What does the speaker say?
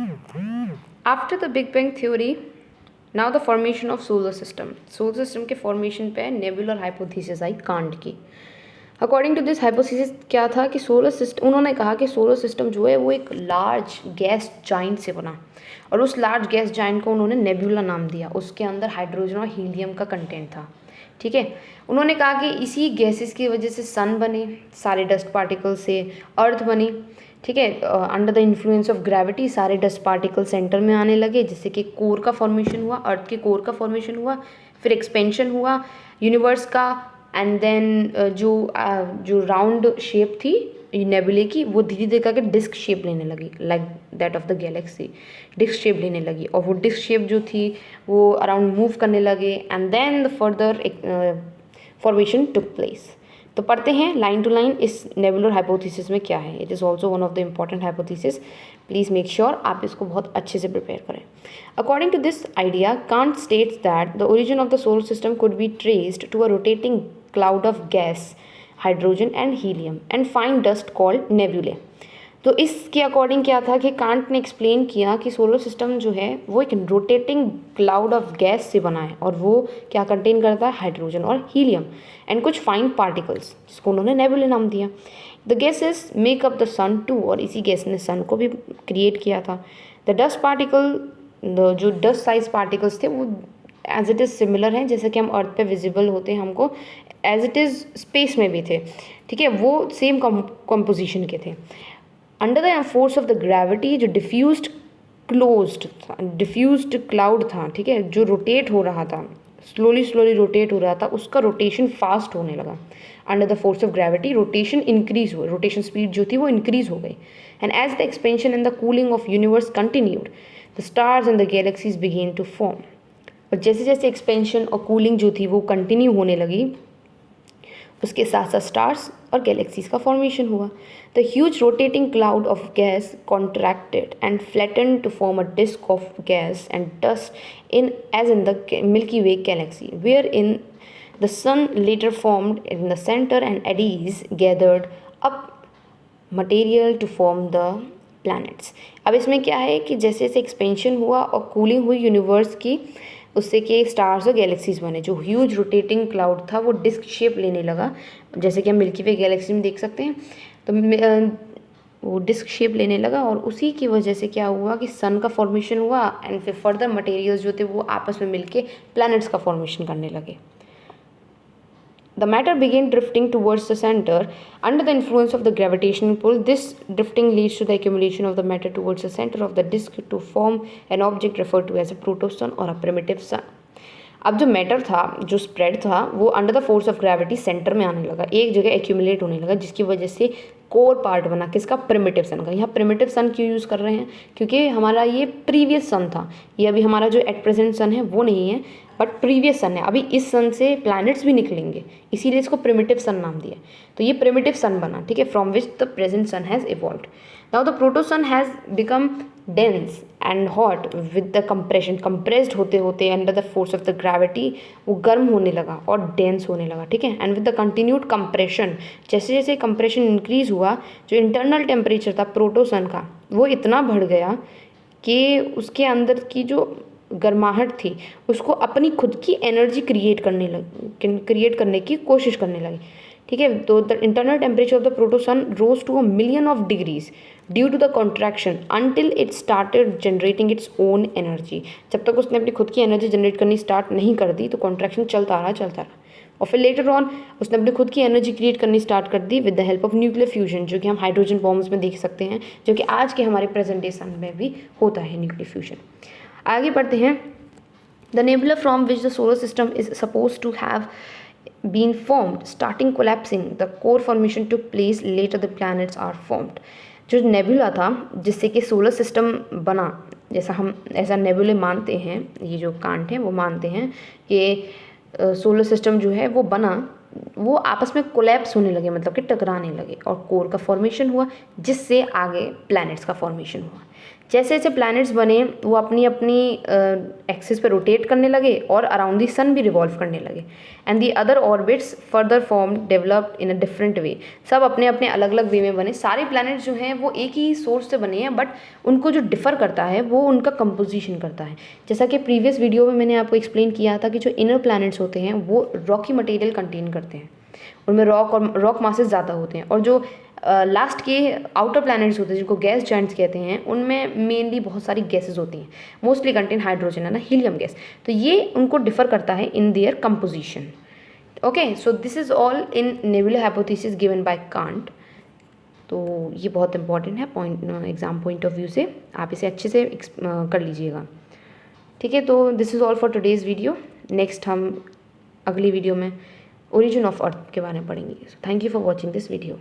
After the big bang theory, now the formation of solar system. Solar system के formation पे nebular hypothesis I can't की। According to this hypothesis क्या था कि solar system, उन्होंने कहा कि सोलर सिस्टम जो है वो एक लार्ज गैस जाइंट से बना, और उस लार्ज गैस जाइंट को उन्होंने नेबुला नाम दिया। उसके अंदर हाइड्रोजन और हीलियम का कंटेंट था। ठीक है, उन्होंने कहा कि इसी गैसेस की वजह से सन बने, सारे डस्ट पार्टिकल से अर्थ बनी। ठीक है, under the influence of gravity सारे डस्ट पार्टिकल सेंटर में आने लगे, जिससे कि कोर का फॉर्मेशन हुआ, अर्थ के कोर का फॉर्मेशन हुआ, फिर एक्सपेंशन हुआ यूनिवर्स का। एंड देन जो राउंड शेप थी नेबुले की, वो धीरे धीरे करके डिस्क शेप लेने लगी, like that of the galaxy. Disc shape लेने लगी, और वो डिस्क शेप जो थी वो अराउंड मूव करने लगे, and then the further formation took place. तो पढ़ते हैं लाइन टू लाइन इस नेबुलर हाइपोथेसिस में क्या है। It is also one of the important hypothesis. Please make sure आप इसको बहुत अच्छे से प्रिपेयर करें। According to this idea, Kant states that the origin of the solar system could be traced to a rotating cloud of gas, hydrogen and helium and fine dust called नेबुले। तो इसके according क्या था कि can't ने explain किया कि solar system जो है वो एक रोटेटिंग क्लाउड ऑफ गैस से बना है, और वो क्या कंटेन करता है, हाइड्रोजन और हीलियम एंड कुछ फाइन पार्टिकल्स, जिसको उन्होंने नेबुले नाम दिया। The gases make up the sun too, और इसी गैस ने सन को भी क्रिएट किया था। द डस्ट पार्टिकल, जो डस्ट साइज पार्टिकल्स थे वो एज इट इज़ सिमिलर हैं, जैसे कि हम अर्थ पे विजिबल होते हैं हमको, एज इट इज़ स्पेस में भी थे। ठीक है, वो सेम कंपोजिशन के थे। Under the force of the gravity, जो डिफ्यूज्ड क्लाउड था, ठीक है, जो रोटेट हो रहा था, स्लोली रोटेट हो रहा था, उसका रोटेशन फास्ट होने लगा। Under the force of gravity rotation increase हुआ, रोटेशन स्पीड जो थी वो इंक्रीज हो गई। And as the expansion and the cooling of universe continued, the stars and the galaxies begin to form. और जैसे जैसे एक्सपेंशन और कूलिंग जो थी वो कंटिन्यू होने लगी, उसके साथ साथ स्टार्स और गैलेक्सीज का फॉर्मेशन हुआ। The huge rotating cloud of gas contracted and flattened to form a disc of gas and dust in the Milky Way galaxy, where in the sun later formed in the centre and eddies gathered up material to form the planets. अब इसमें क्या है कि जैसे जैसे expansion हुआ और cooling हुई यूनिवर्स की, उससे कि स्टार्स और गैलेक्सीज बने। जो ह्यूज रोटेटिंग क्लाउड था वो डिस्क शेप लेने लगा, जैसे कि हम मिल्की वे गैलेक्सी में देख सकते हैं। तो वो डिस्क शेप लेने लगा, और उसी की वजह से क्या हुआ कि सन का फॉर्मेशन हुआ, एंड फिर फर्दर मटेरियल्स जो थे वो आपस में मिलके प्लैनेट्स का फॉर्मेशन करने लगे। The matter began drifting towards the center under the influence of the gravitational pull. This drifting leads to the accumulation of the matter towards the center of the disk to form an object referred to as a protosun or a primitive sun. अब जो matter था, जो spread था, वो under the force of gravity centre में आने लगा, एक जगह एक्यूमुलेट होने लगा, जिसकी वजह से कोर पार्ट बना किसका, प्रिमिटिव सन का। यहाँ प्रिमिटिव सन क्यों यूज़ कर रहे हैं, क्योंकि हमारा ये प्रीवियस सन था, ये अभी हमारा जो एट प्रेजेंट सन है वो नहीं है, बट प्रीवियस सन है। अभी इस सन से प्लैनेट्स भी निकलेंगे, इसीलिए इसको प्रिमिटिव सन नाम दिया। तो ये प्रिमिटिव सन बना, ठीक है, from which the present sun has evolved. Now the protosun has become dense and hot with the compression. Compressed होते होते under the force of the gravity वो गर्म होने लगा और डेंस होने लगा, ठीक है। And with the continued compression, जैसे जैसे कंप्रेशन इंक्रीज हुआ, जो इंटरनल टेम्परेचर था प्रोटोसन का वो इतना बढ़ गया कि उसके अंदर की जो गर्माहट थी उसको अपनी खुद की एनर्जी क्रिएट करने की कोशिश करने लगी, ठीक है। तो the internal temperature of the protosun rose to 1,000,000 of degrees due to the contraction until it started generating its own energy. जब तक उसने अपनी खुद की एनर्जी जनरेट करनी स्टार्ट नहीं कर दी तो कॉन्ट्रैक्शन चलता रहा, और फिर लेटर ऑन उसने अपनी खुद की एनर्जी क्रिएट करनी स्टार्ट कर दी with the help of nuclear fusion, जो कि हम हाइड्रोजन बॉम्ब्स में देख सकते हैं, जो कि आज के हमारे प्रेजेंट डे सन में भी होता है न्यूक्लियर फ्यूजन। आगे बढ़ते हैं। The nebula from which the solar system is suppose to have been formed, starting collapsing, the core formation took place, later the planets are formed। जो नेबुला था जिससे कि सोलर सिस्टम बना, जैसा हम ऐसा नेबुले मानते हैं, ये जो कांट है वो मानते हैं कि सोलर सिस्टम जो है वो बना, वो आपस में कोलैप्स होने लगे, मतलब कि टकराने लगे, और कोर का फॉर्मेशन हुआ जिससे आगे प्लैनेट्स का फॉर्मेशन हुआ। जैसे जैसे प्लैनेट्स बने वो अपनी अपनी एक्सिस पे रोटेट करने लगे और अराउंड द सन भी रिवॉल्व करने लगे, and the other orbits further form developed in a different way. सब अपने अपने अलग अलग वे में बने। सारे प्लैनेट्स जो हैं वो एक ही सोर्स से बने हैं, बट उनको जो डिफ़र करता है वो उनका कंपोजिशन करता है। जैसा कि प्रीवियस वीडियो में मैंने आपको एक्सप्लेन किया था कि जो इनर प्लैनेट्स होते हैं वो रॉकी मटेरियल कंटेन करते हैं, उनमें रॉक मासेस ज़्यादा होते हैं, और जो लास्ट के आउटर प्लैनेट्स होते हैं जिनको गैस जाइंट्स कहते हैं, उनमें मेनली बहुत सारी गैसेस होती हैं, मोस्टली कंटेन हाइड्रोजन, है ना, हीलियम गैस। तो ये उनको डिफ़र करता है in their composition. Okay, so this is all in nebula hypothesis given by can't. तो ये बहुत इंपॉर्टेंट है point, exam point of view से आप इसे अच्छे से कर लीजिएगा। ठीक है, तो this is all for today's video. Next हम अगली वीडियो में ओरिजिन ऑफ अर्थ के बारे में पढ़ेंगे। Thank you for watching this video.